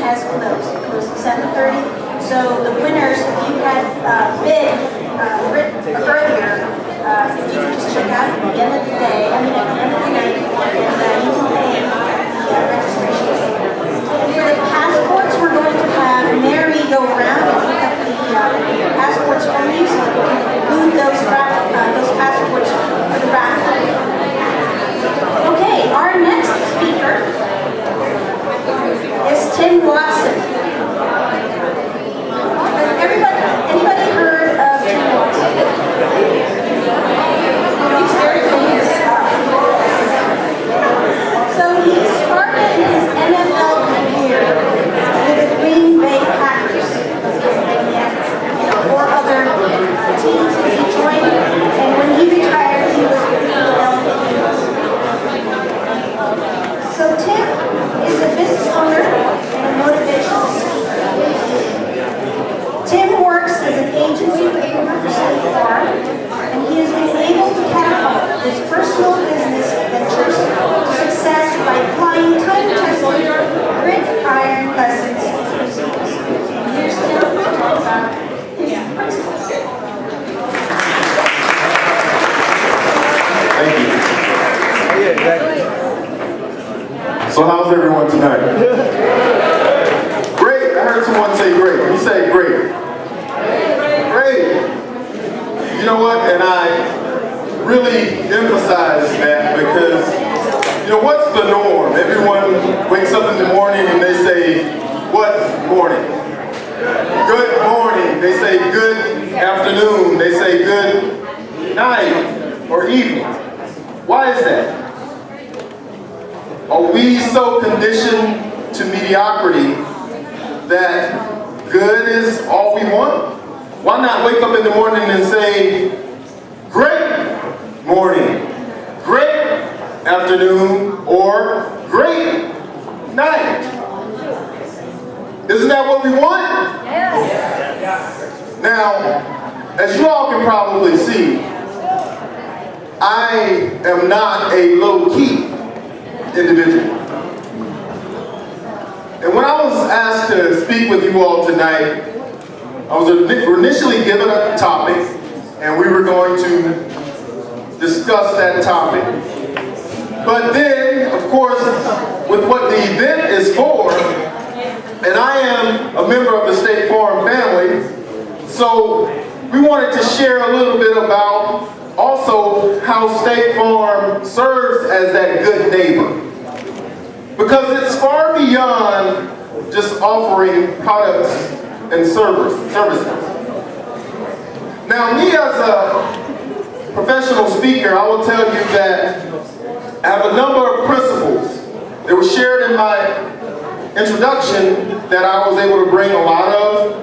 has closed. It closed at 7:30. So the winners, if you had bid earlier, if you could just check out at the end of the day, at the end of the night, and you can pay the registration. For the passports, we're going to have Mary go around and pick up the passports from you, so we can include those passports for the raffle. Okay, our next speaker is Tim Watson. Anybody heard of Tim Watson? He's very famous. So he started his NFL career with the Green Bay Packers. And he had 4 other teams that he joined. And when he retired, he was with the Philadelphia Eagles. So Tim is a business owner and a motivational speaker. Tim works as an agency recruiter for State Farm, and he has been able to catapult his personal business ventures to success by applying time-tested grit iron lessons to principles. And here's Tim to talk about his principles. Thank you. Yeah, exactly. So how's everyone tonight? Great. I heard someone say great. You say great. Great. You know what? And I really emphasize that because, what's the norm? Everyone wakes up in the morning and they say, what morning? Good morning. They say good afternoon. They say good night or evening. Why is that? Are we so conditioned to mediocrity that good is all we want? Why not wake up in the morning and say, great morning, great afternoon, or great night? Isn't that what we want? Yes. Now, as you all can probably see, I am not a low-key individual. And when I was asked to speak with you all tonight, I was initially given a topic, and we were going to discuss that topic. But then, of course, with what the event is for, and I am a member of the State Farm family, so we wanted to share a little bit about also how State Farm serves as that good neighbor. Because it's far beyond just offering products and services. Now, me as a professional speaker, I will tell you that I have a number of principles that were shared in my introduction that I was able to bring a lot of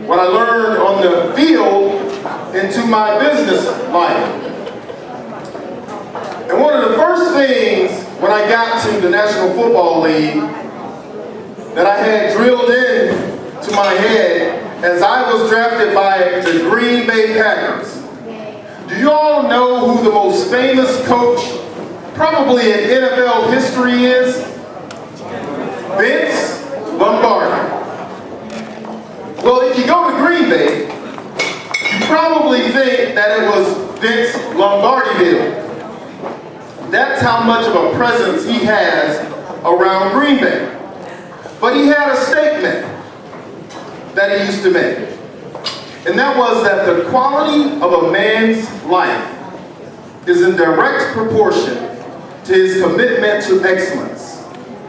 what I learned on the field into my business life. And one of the first things when I got to the National Football League that I had drilled in to my head as I was drafted by the Green Bay Packers. Do you all know who the most famous coach probably in NFL history is? Vince Lombardi. Well, if you go to Green Bay, you probably think that it was Vince Lombardi-ville. That's how much of a presence he has around Green Bay. But he had a statement that he used to make. And that was that the quality of a man's life is in direct proportion to his commitment to excellence,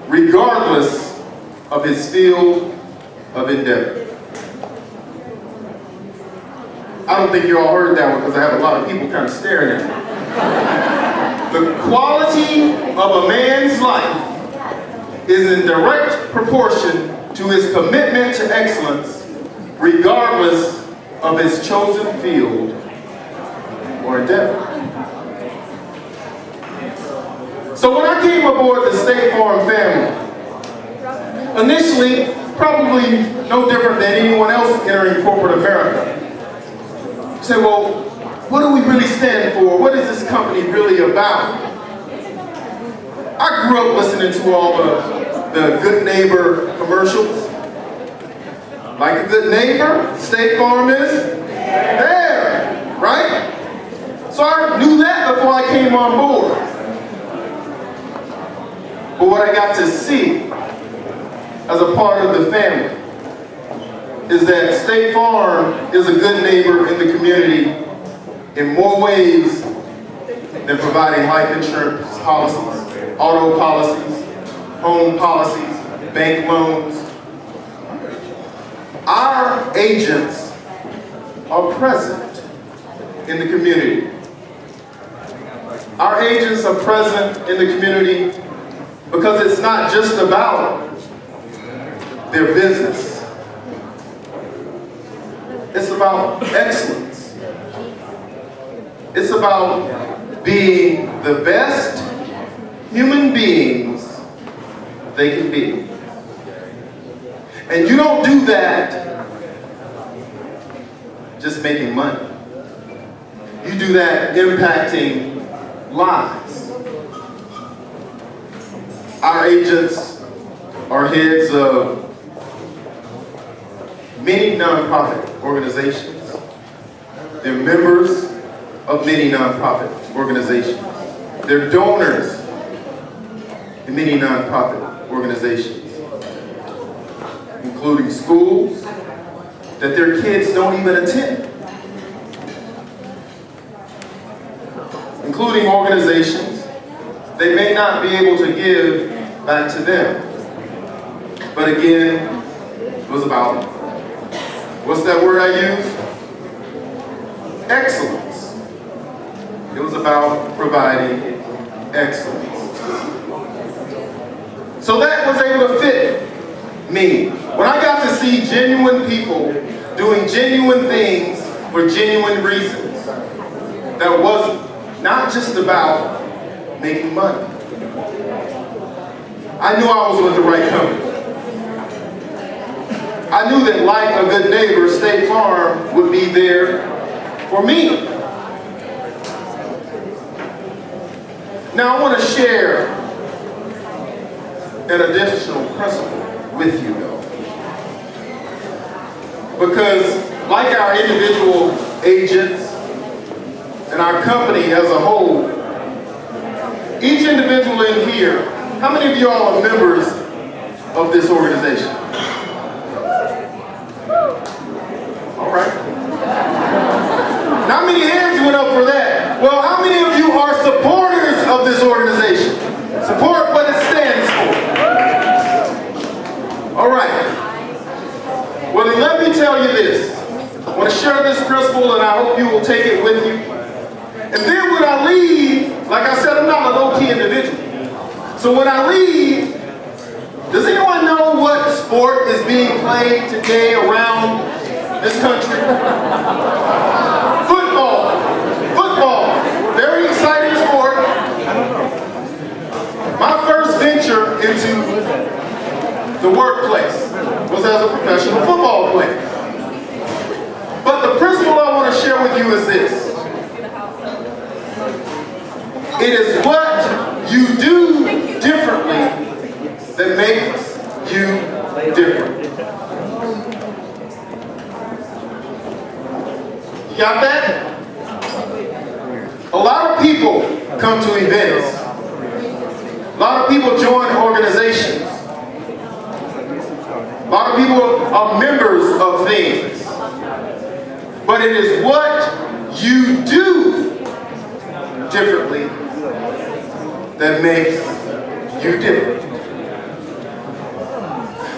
regardless of his field of endeavor. I don't think you all heard that one because I have a lot of people kind of staring at me. The quality of a man's life is in direct proportion to his commitment to excellence, regardless of his chosen field or endeavor. So when I came aboard the State Farm family, initially, probably no different than anyone else entering corporate America, you say, well, what do we really stand for? What is this company really about? I grew up listening to all the good neighbor commercials. Like a good neighbor, State Farm is there, right? So I knew that before I came on board. But what I got to see as a part of the family is that State Farm is a good neighbor in the community in more ways than providing life insurance policies, auto policies, home policies, bank loans. Our agents are present in the community. Our agents are present in the community because it's not just about their business. It's about excellence. It's about being the best human beings they can be. And you don't do that just making money. You do that impacting lives. Our agents are heads of many nonprofit organizations. They're members of many nonprofit organizations. They're donors in many nonprofit organizations, including schools that their kids don't even attend, including organizations they may not be able to give back to them. But again, it was about, what's that word I use? Excellence. It was about providing excellence. So that was able to fit me. When I got to see genuine people doing genuine things for genuine reasons, that wasn't not just about making money. I knew I was with the right company. I knew that like a good neighbor, State Farm would be there for me. Now I want to share an additional principle with you though. Because like our individual agents and our company as a whole, each individual in here, how many of you all are members of this organization? All right. How many hands went up for that? Well, how many of you are supporters of this organization? Support what it stands for. All right. Well, then let me tell you this. I want to share this principle, and I hope you will take it with you. And then when I leave, like I said, I'm not a low-key individual. So when I leave, does anyone know what sport is being played today around this country? Football. Football. Very exciting sport. My first venture into the workplace was as a professional football player. But the principle I want to share with you is this. It is what you do differently that makes you different. You got that? A lot of people come to events. A lot of people join organizations. A lot of people are members of things. But it is what you do differently that makes you different.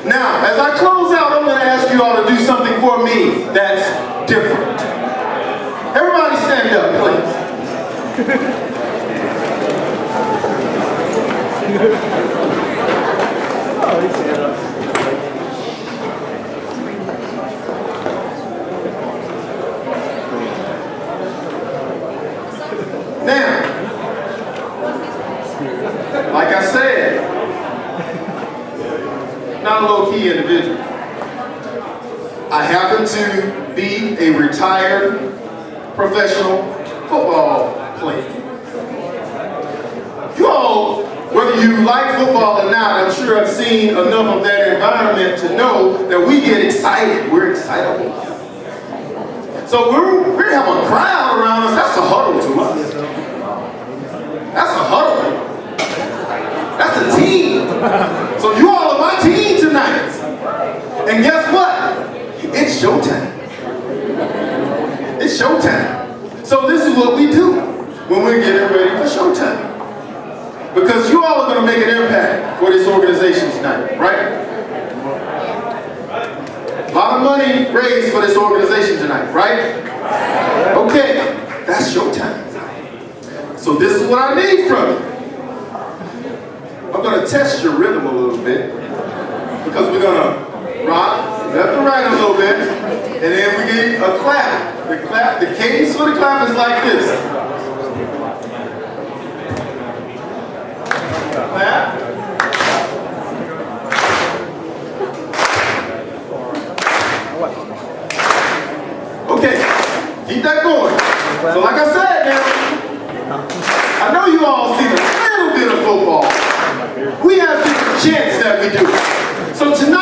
Now, as I close out, I'm going to ask you all to do something for me that's different. Everybody stand up, please. Now, like I said, not a low-key individual. I happen to be a retired professional football player. You all, whether you like football or not, I'm sure I've seen enough of that environment to know that we get excited. We're excitable. So we have a crowd around us. That's a huddle to us. That's a huddle. That's a team. So you all are my team tonight. And guess what? It's showtime. It's showtime. So this is what we do when we're getting ready for showtime. Because you all are going to make an impact for this organization tonight, right? A lot of money raised for this organization tonight, right? Okay, that's showtime. So this is what I need from you. I'm going to test your rhythm a little bit because we're going to rock left and right a little bit, and then we get a clap. The cadence for the clap is like this. Clap. Okay, keep that going. So like I said now, I know you all see a little bit of football. We have different chants that we do. So tonight,